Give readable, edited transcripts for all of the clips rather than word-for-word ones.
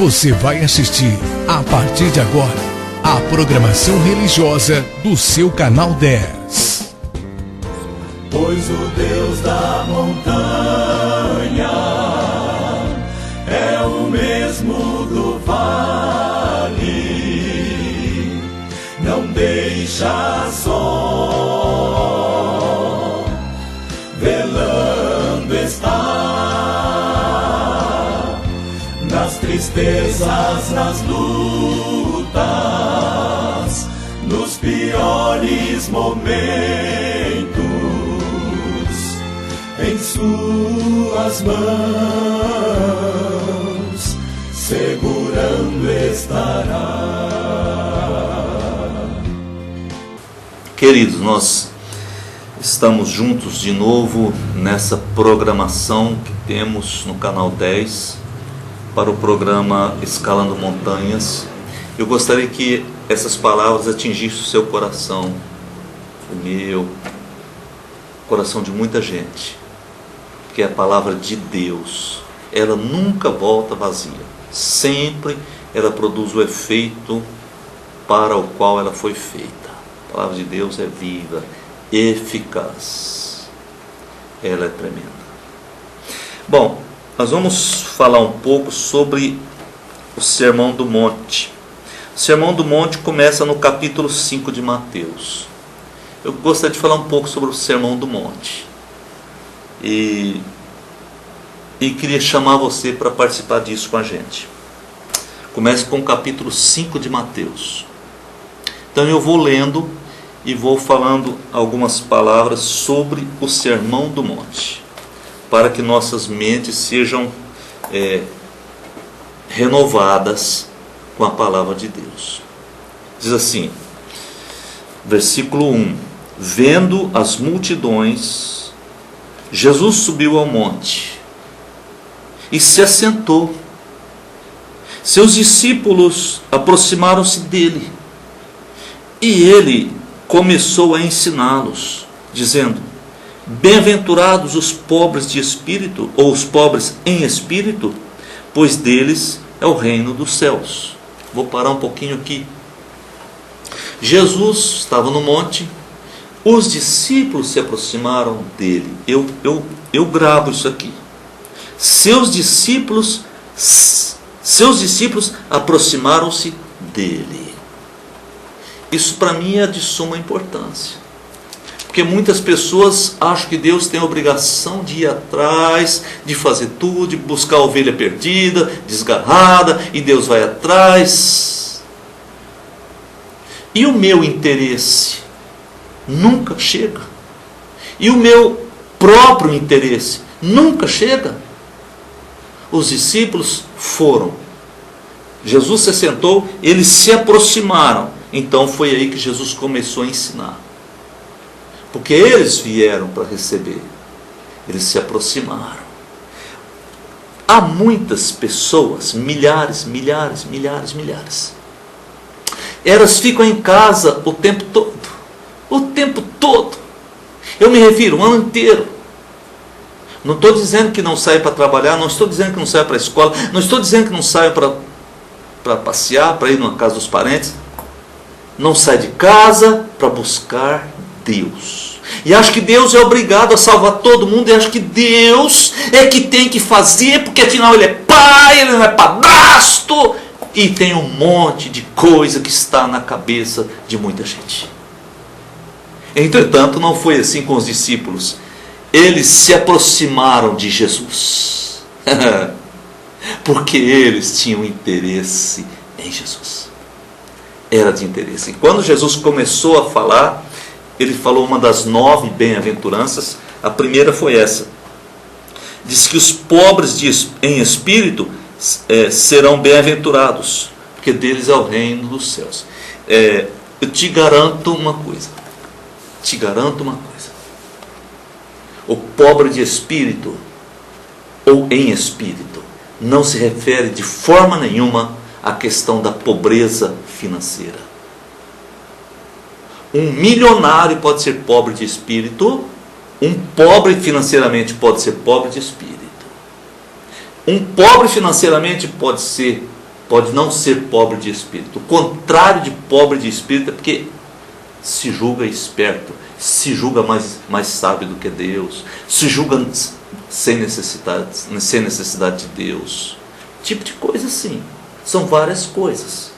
Você vai assistir, a partir de agora, a programação religiosa do seu canal 10. Pois o Deus da montanha é o mesmo do vale, não deixa só, velando está, nas tristezas, nas lutas, nos piores momentos, em suas mãos segurando estará. Queridos, nós estamos juntos de novo nessa programação que temos no canal 10 para o programa Escalando Montanhas. Eu gostaria que essas palavras atingissem o seu coração, o meu, o coração de muita gente, que é a palavra de Deus. Ela nunca volta vazia, sempre ela produz o efeito para o qual ela foi feita. A palavra de Deus é viva, eficaz, ela é tremenda. Bom, nós vamos falar um pouco sobre o Sermão do Monte. O Sermão do Monte começa no capítulo 5 de Mateus. Eu gostaria de falar um pouco sobre o Sermão do Monte. E queria chamar você para participar disso com a gente. Começa com o capítulo 5 de Mateus. Então eu vou lendo e vou falando algumas palavras sobre o Sermão do Monte, para que nossas mentes sejam renovadas com a palavra de Deus. Diz assim, versículo 1: Vendo as multidões, Jesus subiu ao monte e se assentou. Seus discípulos aproximaram-se dele e ele começou a ensiná-los, dizendo: Bem-aventurados os pobres de espírito, ou os pobres em espírito, pois deles é o reino dos céus. Vou parar um pouquinho aqui. Jesus estava no monte, os discípulos se aproximaram dele. Eu gravo isso aqui. Seus discípulos aproximaram-se dele. Isso para mim é de suma importância. Porque muitas pessoas acham que Deus tem a obrigação de ir atrás, de fazer tudo, de buscar a ovelha perdida, desgarrada, e Deus vai atrás. E o meu interesse nunca chega. E o meu próprio interesse nunca chega. Os discípulos foram. Jesus se sentou, eles se aproximaram. Então foi aí que Jesus começou a ensinar. Porque eles vieram para receber, eles se aproximaram. Há muitas pessoas, milhares. Elas ficam em casa o tempo todo. Eu me refiro, o ano inteiro. Não estou dizendo que não saia para trabalhar, não estou dizendo que não saia para a escola, não estou dizendo que não saia para passear, para ir na casa dos parentes. Não sai de casa para buscar Deus. E acho que Deus é obrigado a salvar todo mundo, e acho que Deus é que tem que fazer, porque afinal Ele é pai, Ele não é padrasto, e tem um monte de coisa que está na cabeça de muita gente. Entretanto, não foi assim com os discípulos. Eles se aproximaram de Jesus, porque eles tinham interesse em Jesus. Era de interesse. E quando Jesus começou a falar, ele falou uma das 9 bem-aventuranças. A primeira foi essa. Diz que os pobres em espírito serão bem-aventurados, porque deles é o reino dos céus. Eu te garanto uma coisa. O pobre de espírito, ou em espírito, não se refere de forma nenhuma à questão da pobreza financeira. Um milionário pode ser pobre de espírito, um pobre financeiramente pode ser pobre de espírito. Um pobre financeiramente pode ser pode não ser pobre de espírito. O contrário de pobre de espírito é porque se julga esperto, se julga mais sábio do que Deus, se julga sem necessidade de Deus. Tipo de coisa assim. São várias coisas.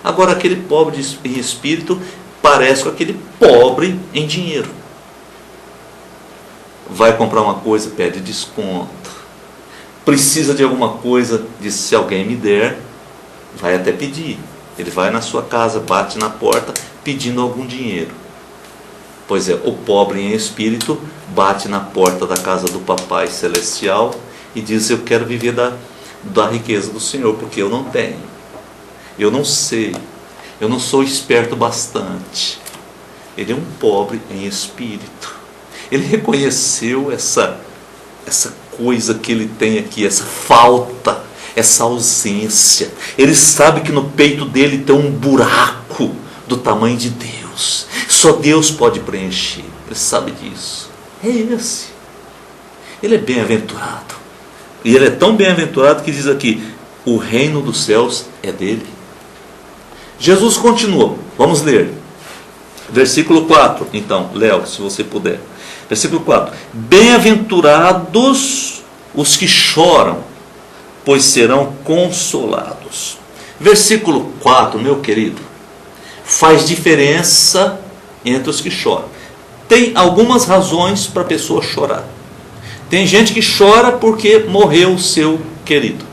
Agora, aquele pobre em espírito parece com aquele pobre em dinheiro. Vai comprar uma coisa, pede desconto. Precisa de alguma coisa, diz: se alguém me der, vai até pedir. Ele vai na sua casa, bate na porta, pedindo algum dinheiro. Pois é, o pobre em espírito bate na porta da casa do Papai Celestial e diz: eu quero viver da riqueza do Senhor, porque eu não tenho. Eu não sei. Eu não sou esperto bastante. Ele é um pobre em espírito. Ele reconheceu essa coisa que ele tem aqui, essa falta, essa ausência. Ele sabe que no peito dele tem um buraco do tamanho de Deus. Só Deus pode preencher. Ele sabe disso. É esse. Ele é bem-aventurado. E ele é tão bem-aventurado que diz aqui: o reino dos céus é dele. Jesus continua. Vamos ler. Versículo 4. Então, Léo, se você puder. Versículo 4. Bem-aventurados os que choram, pois serão consolados. Versículo 4, meu querido, faz diferença entre os que choram. Tem algumas razões para a pessoa chorar. Tem gente que chora porque morreu o seu querido.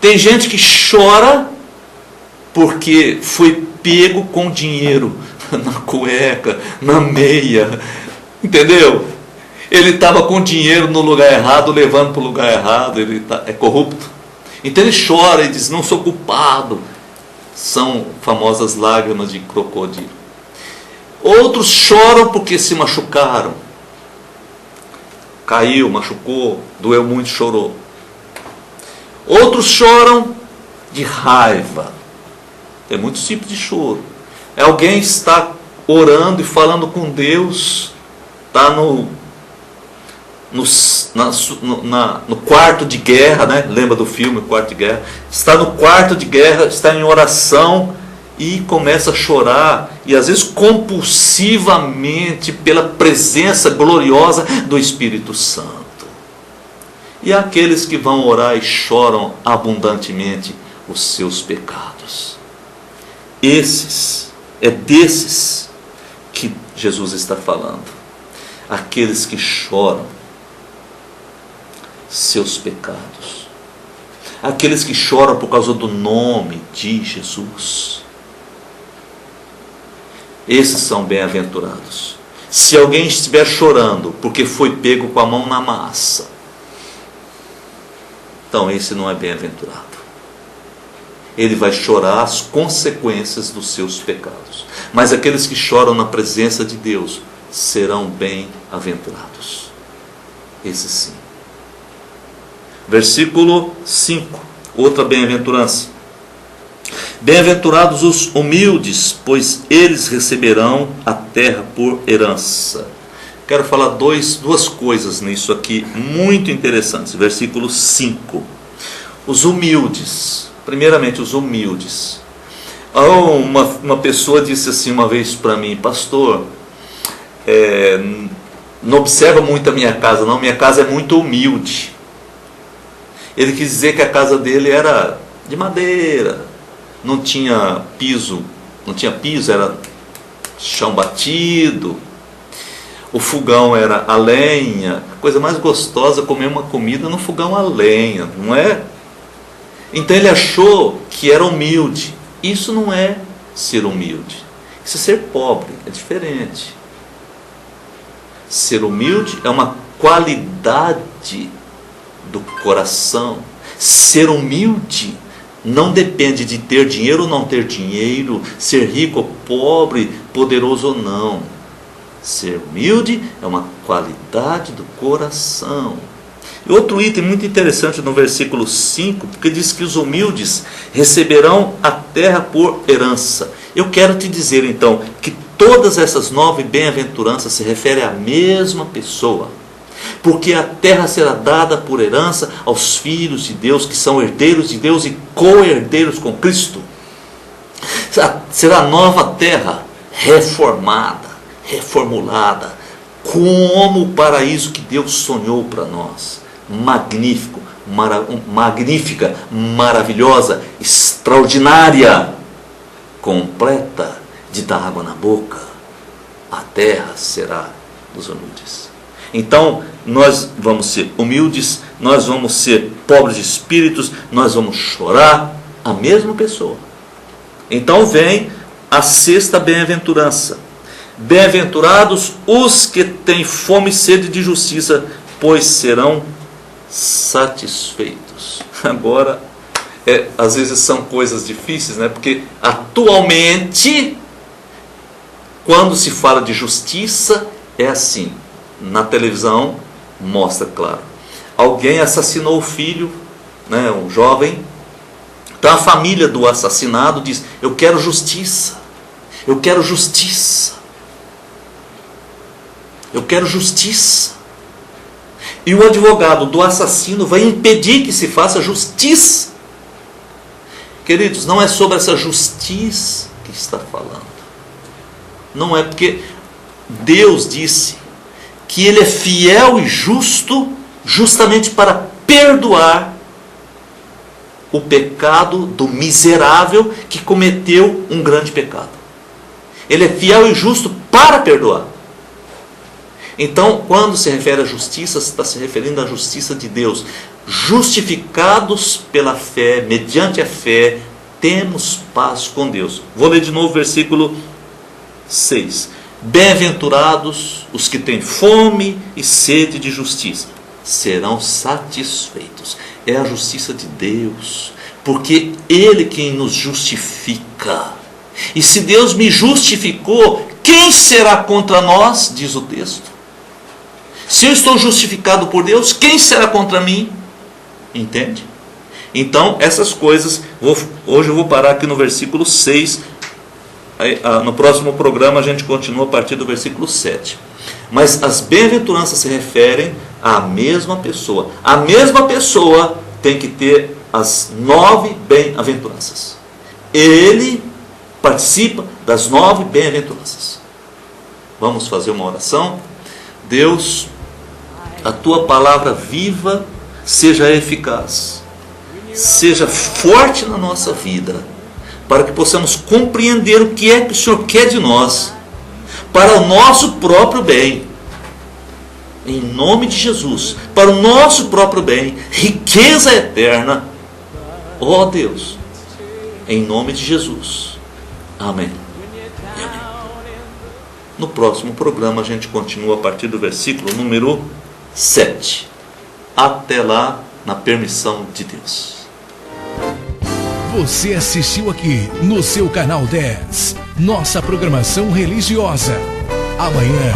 Tem gente que chora porque foi pego com dinheiro na cueca, na meia. Entendeu? Ele estava com dinheiro no lugar errado, levando para o lugar errado, ele é corrupto. Então ele chora e diz: não sou culpado. São famosas lágrimas de crocodilo. Outros choram porque se machucaram. Caiu, machucou, doeu muito, chorou. Outros choram de raiva. Tem muitos tipos de choro. Alguém está orando e falando com Deus, está no quarto de guerra, né? Lembra do filme Quarto de Guerra? Está no quarto de guerra, está em oração e começa a chorar, e às vezes compulsivamente, pela presença gloriosa do Espírito Santo. E aqueles que vão orar e choram abundantemente os seus pecados. É desses que Jesus está falando. Aqueles que choram seus pecados. Aqueles que choram por causa do nome de Jesus. Esses são bem-aventurados. Se alguém estiver chorando porque foi pego com a mão na massa, então esse não é bem-aventurado. Ele vai chorar as consequências dos seus pecados. Mas aqueles que choram na presença de Deus serão bem-aventurados. Esse sim. Versículo 5. Outra bem-aventurança. Bem-aventurados os humildes, pois eles receberão a terra por herança. Quero falar duas coisas nisso aqui muito interessantes. Versículo 5. Os humildes. Primeiramente, os humildes. Uma pessoa disse assim uma vez para mim: pastor, não observa muito a minha casa, não. Minha casa é muito humilde. Ele quis dizer que a casa dele era de madeira, não tinha piso, era chão batido, o fogão era a lenha. A coisa mais gostosa é comer uma comida no fogão a lenha, não é? Então ele achou que era humilde. Isso não é ser humilde, isso é ser pobre, é diferente. Ser humilde é uma qualidade do coração. Ser humilde não depende de ter dinheiro ou não ter dinheiro, ser rico ou pobre, poderoso ou não. Ser humilde é uma qualidade do coração. E outro item muito interessante no versículo 5, porque diz que os humildes receberão a terra por herança. Eu quero te dizer então que todas essas 9 bem-aventuranças se referem à mesma pessoa. porque a terra será dada por herança aos filhos de Deus, que são herdeiros de Deus e co-herdeiros com Cristo. Será nova terra, reformada, reformulada, como o paraíso que Deus sonhou para nós. Magnífico, magnífica, maravilhosa, extraordinária, completa, de dar água na boca. A terra será dos humildes. Então, nós vamos ser humildes, nós vamos ser pobres de espíritos, nós vamos chorar, a mesma pessoa. Então vem a sexta bem-aventurança. Bem-aventurados os que têm fome e sede de justiça, pois serão satisfeitos. Agora, às vezes são coisas difíceis, né? Porque atualmente, quando se fala de justiça, é assim. Na televisão, mostra, claro. Alguém assassinou o filho, né, um jovem. Então a família do assassinado diz: eu quero justiça. Eu quero justiça. Eu quero justiça. E o advogado do assassino vai impedir que se faça justiça. Queridos, não é sobre essa justiça que está falando. Não é, porque Deus disse que Ele é fiel e justo, justamente para perdoar o pecado do miserável que cometeu um grande pecado. Ele é fiel e justo para perdoar. Então, quando se refere à justiça, se está se referindo à justiça de Deus. Justificados pela fé, mediante a fé, temos paz com Deus. Vou ler de novo o versículo 6. Bem-aventurados os que têm fome e sede de justiça, serão satisfeitos. É a justiça de Deus, porque Ele quem nos justifica. E se Deus me justificou, quem será contra nós? Diz o texto. Se eu estou justificado por Deus, quem será contra mim? Entende? Então, essas coisas, hoje eu vou parar aqui no versículo 6. No próximo programa a gente continua a partir do versículo 7. Mas as bem-aventuranças se referem à mesma pessoa. A mesma pessoa tem que ter as 9 bem-aventuranças. Ele participa das 9 bem-aventuranças. Vamos fazer uma oração? Deus, a Tua palavra viva seja eficaz, seja forte na nossa vida, para que possamos compreender o que é que o Senhor quer de nós, para o nosso próprio bem, em nome de Jesus, para o nosso próprio bem, riqueza eterna, ó Deus, em nome de Jesus, amém. E amém. No próximo programa a gente continua a partir do versículo número 7. Até lá, na permissão de Deus. Você assistiu aqui no seu canal 10, nossa programação religiosa. Amanhã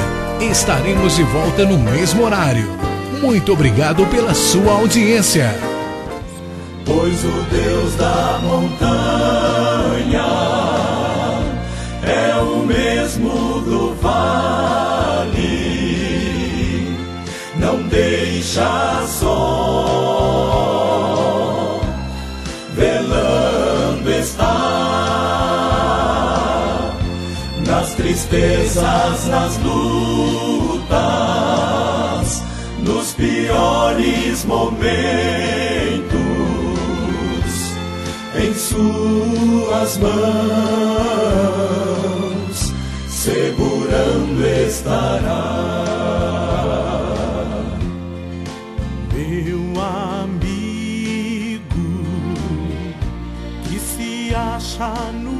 estaremos de volta no mesmo horário. Muito obrigado pela sua audiência. Pois o Deus da montanha é o mesmo do vale, não deixa só, velando está, nas tristezas, nas lutas, nos piores momentos, em suas mãos segurando estará. Meu amigo que se acha no